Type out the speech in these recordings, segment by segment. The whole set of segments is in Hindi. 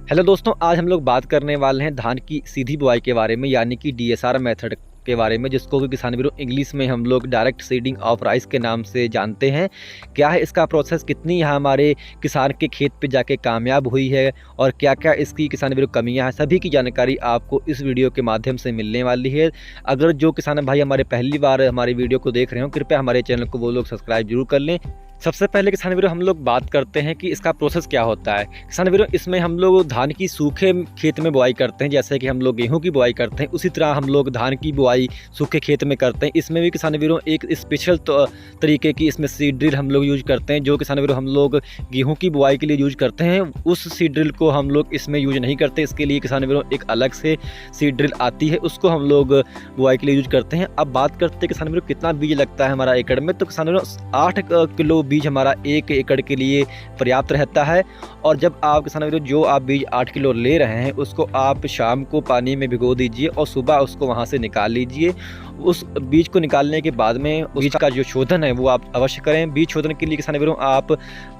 हेलो दोस्तों, आज हम लोग बात करने वाले हैं धान की सीधी बुआई के बारे में, यानी कि डीएसआर मेथड के बारे में, जिसको कि किसान वीरों इंग्लिश में हम लोग डायरेक्ट सीडिंग ऑफ राइस के नाम से जानते हैं। क्या है इसका प्रोसेस, कितनी यहाँ हमारे किसान के खेत पे जाके कामयाब हुई है और क्या क्या इसकी किसान वीरों कमियाँ हैं, सभी की जानकारी आपको इस वीडियो के माध्यम से मिलने वाली है। अगर जो किसान भाई हमारे पहली बार हमारे वीडियो को देख रहे हो, कृपया हमारे चैनल को वो लोग सब्सक्राइब जरूर कर लें। सबसे पहले किसान वीरों हम लोग बात करते हैं कि इसका प्रोसेस क्या होता है। किसान वीरों इसमें हम लोग धान की सूखे खेत में बुआई करते हैं, जैसे कि हम लोग गेहूं की बुआई करते हैं, उसी तरह हम लोग धान की बुआई सूखे खेत में करते हैं। इसमें भी किसान वीरों एक स्पेशल तरीके की इसमें सीड ड्रिल हम लोग यूज करते हैं। जो किसान वीरों हम लोग गेहूँ की बुआई के लिए यूज करते हैं, उस सीड ड्रिल को हम लोग इसमें यूज नहीं करते। इसके लिए किसान वीरों एक अलग से सीड ड्रिल आती है, उसको हम लोग बुआई के लिए यूज करते हैं। अब बात करते हैं किसान वीरों कितना बीज लगता है हमारा एकड़ में, तो किसान वीरों 8 किलो बीज हमारा 1 एकड़ के लिए पर्याप्त रहता है। और जब आप किसान वीरों जो आप बीज 8 किलो ले रहे हैं, उसको आप शाम को पानी में भिगो दीजिए और सुबह उसको वहाँ से निकाल लीजिए। उस बीज को निकालने के बाद में बीज का जो शोधन है वो आप अवश्य करें। बीज शोधन के लिए किसान वीरों आप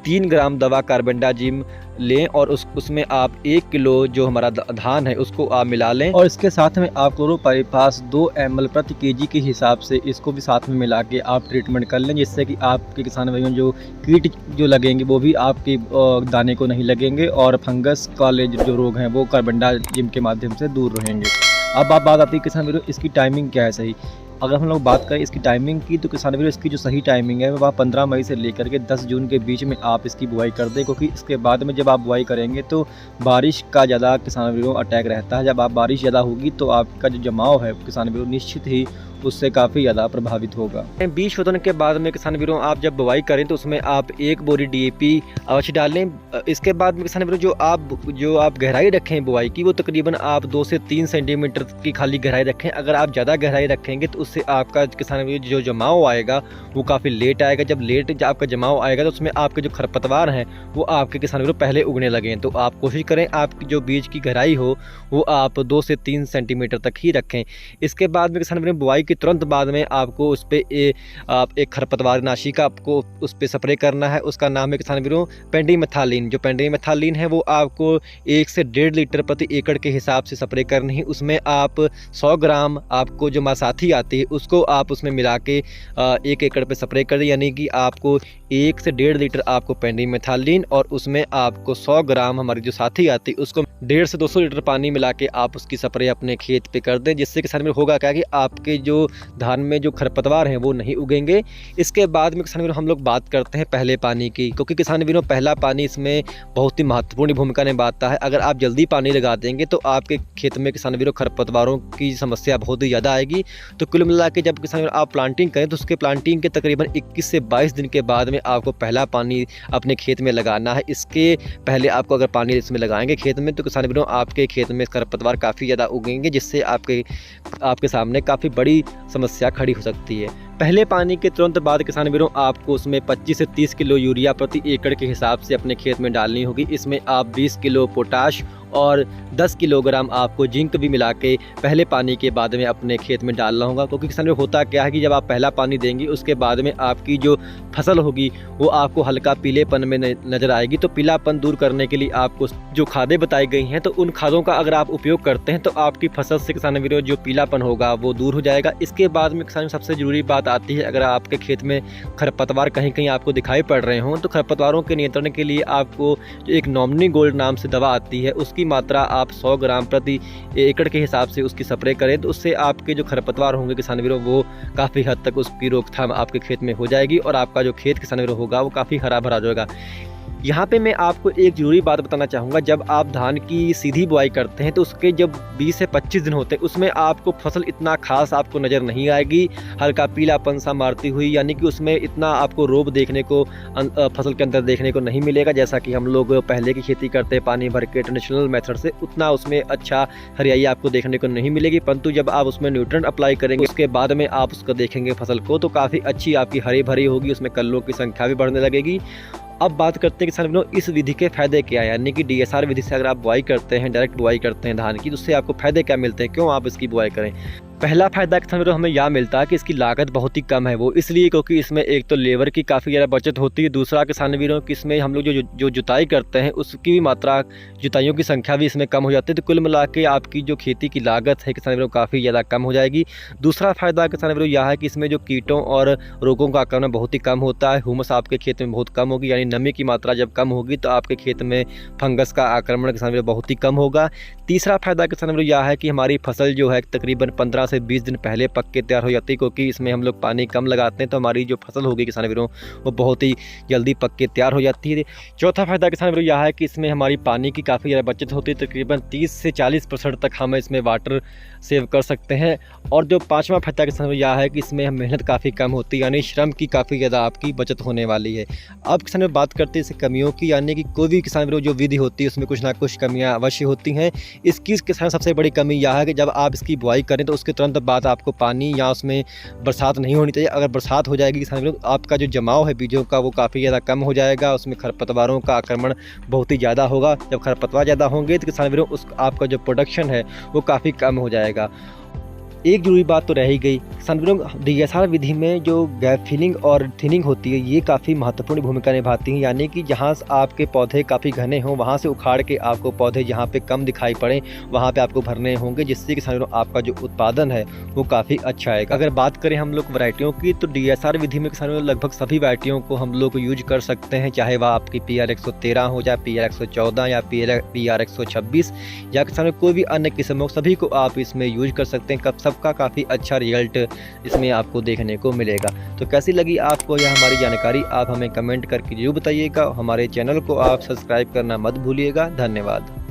3 ग्राम दवा कार्बेंडाजिम लें और उसमें आप 1 किलो जो हमारा धान है उसको आप मिला लें, और इसके साथ में आप क्लोरोपाइरिफास 2 ml प्रति केजी के हिसाब से इसको भी साथ में मिला के आप ट्रीटमेंट कर लें, जिससे कि आपके किसान भाइयों जो कीट जो लगेंगे वो भी आपके दाने को नहीं लगेंगे और फंगस वाले जो रोग हैं वो कार्बेंडाजिम के माध्यम से दूर रहेंगे। अब आप बात आती है किसान वीरों इसकी टाइमिंग क्या है सही। अगर हम लोग बात करें इसकी टाइमिंग की, तो किसान वीरों इसकी जो सही टाइमिंग है वह 15 मई से लेकर के 10 जून के बीच में आप इसकी बुआई कर दें, क्योंकि इसके बाद में जब आप बुआई करेंगे तो बारिश का ज़्यादा किसान वीरों अटैक रहता है। जब आप बारिश ज़्यादा होगी तो आपका जो जमाव है किसान वीरों निश्चित ही उससे काफ़ी ज़्यादा प्रभावित होगा। बीज शोधन के बाद में किसान वीरों आप जब बुआई करें तो उसमें आप 1 बोरी DAP अवश्य डालें। इसके बाद में किसान वीरों जो आप गहराई रखें बुआई की, वो तकरीबन आप 2 से 3 सेंटीमीटर की खाली गहराई रखें। अगर आप ज़्यादा गहराई रखेंगे तो उससे आपका किसान वीरों जो जमाव आएगा वो काफ़ी लेट आएगा। जब आपका जमाव आएगा तो उसमें आपके जो खरपतवार हैं वो आपके किसान वीरों पहले उगने लगें। तो आप कोशिश करें आपकी जो बीज की गहराई हो वो आप 2 से 3 सेंटीमीटर तक ही रखें। इसके बाद में किसान वीरों बुआई के तुरंत बाद में आपको उस पर आप एक खरपतवार नाशी का आपको उस पर स्प्रे करना है। उसका नाम है किसान वीरों पेंडिमेथालिन। जो पेंडिमेथालिन है वो आपको 1 से 1.5 लीटर प्रति एकड़ के हिसाब से स्प्रे करनी है। उसमें आप 100 ग्राम आपको जो मासाथी आती है उसको आप उसमें मिला के 1 एकड़ पे स्प्रे कर दें, यानी कि आपको 1 से 1.5 लीटर आपको पेंडिमेथालिन और उसमें आपको 100 ग्राम हमारी जो साथी आती है उसको 150 से 200 लीटर पानी मिला के आप उसकी स्प्रे अपने खेत पे कर दें, जिससे किसान वीरों होगा क्या कि आपके जो धान में जो खरपतवार हैं वो नहीं उगेंगे। इसके बाद में किसान वीरों हम लोग बात करते हैं पहले पानी की, क्योंकि किसान वीरों पहला पानी इसमें बहुत ही महत्वपूर्ण भूमिका निभाता है। अगर आप जल्दी पानी लगा देंगे तो आपके खेत में किसान वीरों खरपतवारों की समस्या बहुत ही ज़्यादा आएगी। तो कुल मिला के जब किसान आप प्लांटिंग करें तो उसके प्लांटिंग के तकरीबन 21 से 22 दिन के बाद में आपको पहला पानी अपने खेत में लगाना है। इसके पहले आपको अगर पानी इसमें लगाएंगे खेत में तो किसान वीरों आपके खेत में खरपतवार काफ़ी ज़्यादा उगेंगे, जिससे आपके सामने काफ़ी बड़ी समस्या खड़ी हो सकती है। पहले पानी के तुरंत बाद किसान वीरों आपको उसमें 25 से 30 किलो यूरिया प्रति एकड़ के हिसाब से अपने खेत में डालनी होगी। इसमें आप 20 किलो पोटाश और 10 किलोग्राम आपको जिंक भी मिला के पहले पानी के बाद में अपने खेत में डालना होगा, क्योंकि किसान होता क्या है कि जब आप पहला पानी देंगे उसके बाद में आपकी जो फसल होगी वो आपको हल्का पीलेपन में नज़र आएगी। तो पीलापन दूर करने के लिए आपको जो खादें बताई गई हैं तो उन खादों का अगर आप उपयोग करते हैं तो आपकी फसल से किसान वीरों जो पीलापन होगा वो दूर हो जाएगा। इसके बाद में किसान सबसे ज़रूरी बात आती है, अगर आपके खेत में खरपतवार कहीं कहीं आपको दिखाई पड़ रहे हों तो खरपतवारों के नियंत्रण के लिए आपको जो एक नॉमिनी गोल्ड नाम से दवा आती है उसकी मात्रा आप 100 ग्राम प्रति एकड़ के हिसाब से उसकी स्प्रे करें, तो उससे आपके जो खरपतवार होंगे किसान वीरों वो काफ़ी हद तक उसकी रोकथाम आपके खेत में हो जाएगी और आपका जो खेत किसान वीरों होगा वो काफ़ी हरा भरा जाएगा। यहाँ पे मैं आपको एक ज़रूरी बात बताना चाहूँगा, जब आप धान की सीधी बुआई करते हैं तो उसके जब 20 से 25 दिन होते हैं उसमें आपको फसल इतना खास आपको नज़र नहीं आएगी, हल्का पीलापन सा मारती हुई, यानी कि उसमें इतना आपको रोग देखने को फसल के अंदर देखने को नहीं मिलेगा। जैसा कि हम लोग पहले की खेती करते हैं पानी भर के ट्रेडिशनल मेथड से, उतना उसमें अच्छा हरियाई आपको देखने को नहीं मिलेगी। परंतु जब आप उसमें न्यूट्रिएंट अप्लाई करेंगे उसके बाद में आप उसको देखेंगे फसल को तो काफ़ी अच्छी आपकी हरी भरी होगी, उसमें कल्लों की संख्या भी बढ़ने लगेगी। अब बात करते हैं किसान वीरों इस विधि के फायदे क्या है, यानी कि डीएसआर विधि से अगर आप बुआई करते हैं, डायरेक्ट बुआई करते हैं धान की, तो उससे आपको फायदे क्या मिलते हैं, क्यों आप इसकी बुआई करें। पहला फ़ायदा किसान भाइयों हमें यह मिलता है कि इसकी लागत बहुत ही कम है। वो इसलिए क्योंकि इसमें एक तो लेबर की काफ़ी ज़्यादा बचत होती है, दूसरा किसान भाइयों कि इसमें हम लोग जो जुताई करते हैं उसकी भी मात्रा, जुताइयों की संख्या भी इसमें कम हो जाती है। तो कुल मिला के आपकी जो खेती की लागत है किसान भाइयों काफ़ी ज़्यादा कम हो जाएगी। दूसरा फ़ायदा किसान भाइयों यह है कि इसमें जो कीटों और रोगों का आक्रमण बहुत ही कम होता है। हुमस आपके खेत में बहुत कम होगी, यानी नमी की मात्रा जब कम होगी तो आपके खेत में फंगस का आक्रमण किसान भाइयों बहुत ही कम होगा। तीसरा फ़ायदा किसान भाइयों यह है कि हमारी फसल जो है तकरीबन 15 से 20 दिन पहले पक के तैयार हो जाती है, क्योंकि इसमें हम लोग पानी कम लगाते हैं तो हमारी जो फसल होगी किसान भाइयों वो बहुत ही जल्दी पक के तैयार हो जाती है। चौथा फ़ायदा किसान भाइयों यह है कि इसमें हमारी पानी की काफ़ी ज़्यादा बचत होती है, तकरीबन 30 से 40% तक हम इसमें वाटर सेव कर सकते हैं। और जो पाँचवा फ़ायदा किसान भाइयों यह है कि इसमें मेहनत काफ़ी कम होती है, यानी श्रम की काफ़ी ज़्यादा आपकी बचत होने वाली है। अब किसान भाइयों बात करते हैं इस कमियों की, यानी कि कोई भी किसान भाइयों जो विधि होती है उसमें कुछ ना कुछ कमियाँ अवश्य होती हैं। इसकी किसान सबसे बड़ी कमी यह है कि जब आप इसकी बुआई करें तो उसके तुरंत बाद आपको पानी या उसमें बरसात नहीं होनी चाहिए। अगर बरसात हो जाएगी किसान भाइयों आपका जो जमाव है बीजों का वो काफ़ी ज़्यादा कम हो जाएगा, उसमें खरपतवारों का आक्रमण बहुत ही ज़्यादा होगा। जब खरपतवार ज़्यादा होंगे तो किसान भाइयों उस आपका जो प्रोडक्शन है वो काफ़ी कम हो जाएगा। एक ज़रूरी बात तो रह ही गई, किसान भाइयों डीएसआर विधि में जो गैप फिलिंग और थिनिंग होती है ये काफ़ी महत्वपूर्ण भूमिका निभाती हैं, यानी कि जहाँ आपके पौधे काफ़ी घने हों वहाँ से उखाड़ के आपको पौधे जहाँ पे कम दिखाई पड़े वहाँ पे आपको भरने होंगे, जिससे किसान भाइयों आपका जो उत्पादन है वो काफ़ी अच्छा आएगा। अगर बात करें हम लोग वैरायटियों की तो डीएसआर विधि में किसान भाइयों लगभग सभी वैरायटियों को हम लोग यूज कर सकते हैं, चाहे वह आपकी PR 113 हो या PR 114 या PR 126 या किसान भाइयों कोई भी अन्य किस्म हो, सभी को आप इसमें यूज कर सकते हैं। सबका काफ़ी अच्छा रिजल्ट इसमें आपको देखने को मिलेगा। तो कैसी लगी आपको यह हमारी जानकारी, आप हमें कमेंट करके जरूर बताइएगा। हमारे चैनल को आप सब्सक्राइब करना मत भूलिएगा। धन्यवाद।